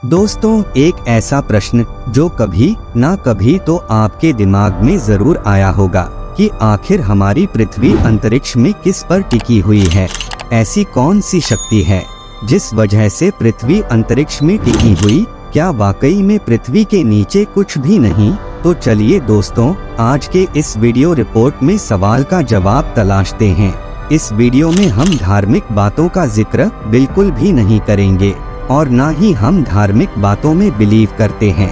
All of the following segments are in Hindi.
दोस्तों, एक ऐसा प्रश्न जो कभी ना कभी तो आपके दिमाग में जरूर आया होगा कि आखिर हमारी पृथ्वी अंतरिक्ष में किस पर टिकी हुई है। ऐसी कौन सी शक्ति है जिस वजह से पृथ्वी अंतरिक्ष में टिकी हुई? क्या वाकई में पृथ्वी के नीचे कुछ भी नहीं? तो चलिए दोस्तों, आज के इस वीडियो रिपोर्ट में सवाल का जवाब तलाशते हैं। इस वीडियो में हम धार्मिक बातों का जिक्र बिल्कुल भी नहीं करेंगे और ना ही हम धार्मिक बातों में बिलीव करते हैं।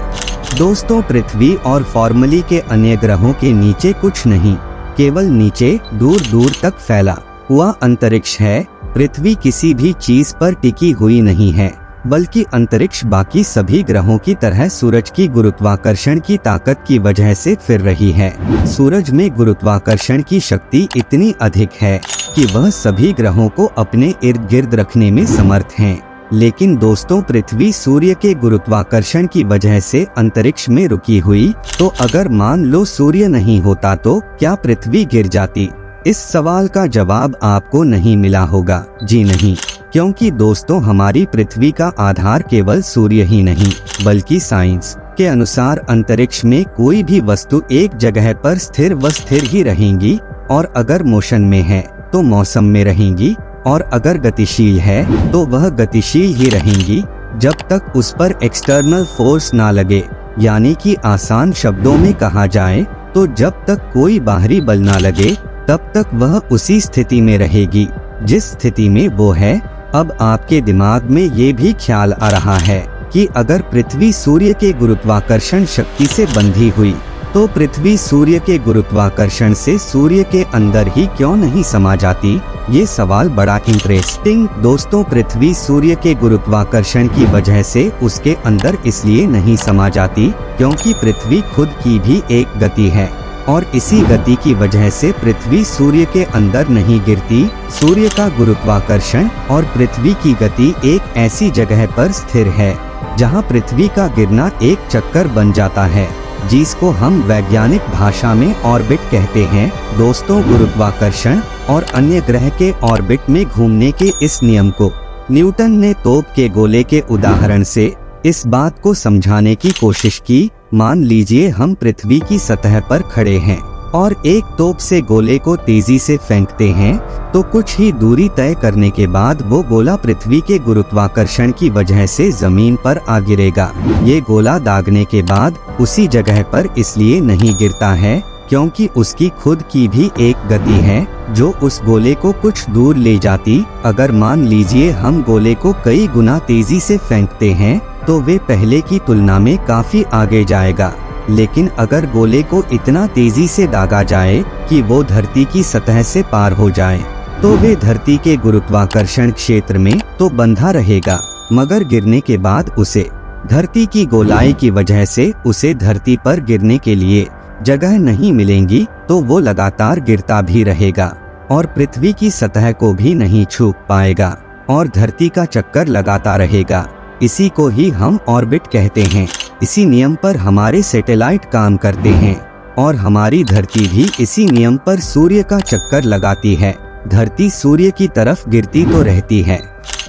दोस्तों, पृथ्वी और फॉर्मली के अन्य ग्रहों के नीचे कुछ नहीं, केवल नीचे दूर दूर तक फैला हुआ अंतरिक्ष है। पृथ्वी किसी भी चीज पर टिकी हुई नहीं है, बल्कि अंतरिक्ष बाकी सभी ग्रहों की तरह सूरज की गुरुत्वाकर्षण की ताकत की वजह से फिर रही है। सूरज में गुरुत्वाकर्षण की शक्ति इतनी अधिक है कि वह सभी ग्रहों को अपने इर्द गिर्द रखने में समर्थ हैं। लेकिन दोस्तों, पृथ्वी सूर्य के गुरुत्वाकर्षण की वजह से अंतरिक्ष में रुकी हुई, तो अगर मान लो सूर्य नहीं होता तो क्या पृथ्वी गिर जाती? इस सवाल का जवाब आपको नहीं मिला होगा। जी नहीं, क्योंकि दोस्तों, हमारी पृथ्वी का आधार केवल सूर्य ही नहीं, बल्कि साइंस के अनुसार अंतरिक्ष में कोई भी वस्तु एक जगह पर स्थिर व स्थिर ही रहेंगी, और अगर मोशन में है तो मौसम में रहेंगी, और अगर गतिशील है तो वह गतिशील ही रहेंगी जब तक उस पर एक्सटर्नल फोर्स ना लगे। यानी कि आसान शब्दों में कहा जाए तो जब तक कोई बाहरी बल ना लगे तब तक वह उसी स्थिति में रहेगी जिस स्थिति में वो है। अब आपके दिमाग में ये भी ख्याल आ रहा है कि अगर पृथ्वी सूर्य के गुरुत्वाकर्षण शक्ति से बंधी हुई तो पृथ्वी सूर्य के गुरुत्वाकर्षण से सूर्य के अंदर ही क्यों नहीं समा जाती? ये सवाल बड़ा इंटरेस्टिंग। दोस्तों, पृथ्वी सूर्य के गुरुत्वाकर्षण की वजह से उसके अंदर इसलिए नहीं समा जाती क्योंकि पृथ्वी खुद की भी एक गति है, और इसी गति की वजह से पृथ्वी सूर्य के अंदर नहीं गिरती। सूर्य का गुरुत्वाकर्षण और पृथ्वी की गति एक ऐसी जगह पर स्थिर है जहां पृथ्वी का गिरना एक चक्कर बन जाता है, जिसको हम वैज्ञानिक भाषा में ऑर्बिट कहते हैं। दोस्तों, गुरुत्वाकर्षण और अन्य ग्रह के ऑर्बिट में घूमने के इस नियम को न्यूटन ने तोप के गोले के उदाहरण से इस बात को समझाने की कोशिश की। मान लीजिए हम पृथ्वी की सतह पर खड़े हैं और एक तोप से गोले को तेजी से फेंकते हैं, तो कुछ ही दूरी तय करने के बाद वो गोला पृथ्वी के गुरुत्वाकर्षण की वजह से जमीन पर आ गिरेगा। ये गोला दागने के बाद उसी जगह पर इसलिए नहीं गिरता है क्योंकि उसकी खुद की भी एक गति है जो उस गोले को कुछ दूर ले जाती। अगर मान लीजिए हम गोले को कई गुना तेजी से फेंकते हैं तो वे पहले की तुलना में काफी आगे जाएगा। लेकिन अगर गोले को इतना तेजी से दागा जाए कि वो धरती की सतह से पार हो जाए तो वे धरती के गुरुत्वाकर्षण क्षेत्र में तो बंधा रहेगा, मगर गिरने के बाद उसे धरती की गोलाई की वजह से उसे धरती पर गिरने के लिए जगह नहीं मिलेंगी, तो वो लगातार गिरता भी रहेगा और पृथ्वी की सतह को भी नहीं छू पाएगा और धरती का चक्कर लगाता रहेगा। इसी को ही हम ऑर्बिट कहते हैं। इसी नियम पर हमारे सैटेलाइट काम करते हैं और हमारी धरती भी इसी नियम पर सूर्य का चक्कर लगाती है। धरती सूर्य की तरफ गिरती तो रहती है,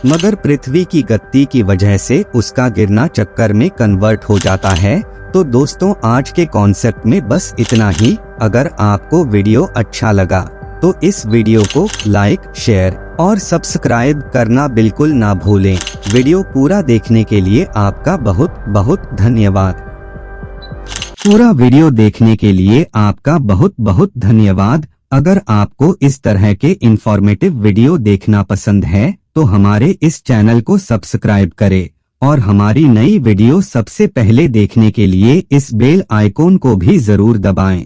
मगर पृथ्वी की गति की वजह से उसका गिरना चक्कर में कन्वर्ट हो जाता है। तो दोस्तों, आज के कॉन्सेप्ट में बस इतना ही। अगर आपको वीडियो अच्छा लगा तो इस वीडियो को लाइक, शेयर और सब्सक्राइब करना बिल्कुल ना भूलें। वीडियो पूरा देखने के लिए आपका बहुत बहुत धन्यवाद। पूरा वीडियो देखने के लिए आपका बहुत बहुत धन्यवाद। अगर आपको इस तरह के इंफॉर्मेटिव वीडियो देखना पसंद है तो हमारे इस चैनल को सब्सक्राइब करें और हमारी नई वीडियो सबसे पहले देखने के लिए इस बेल आइकॉन को भी जरूर दबाएं।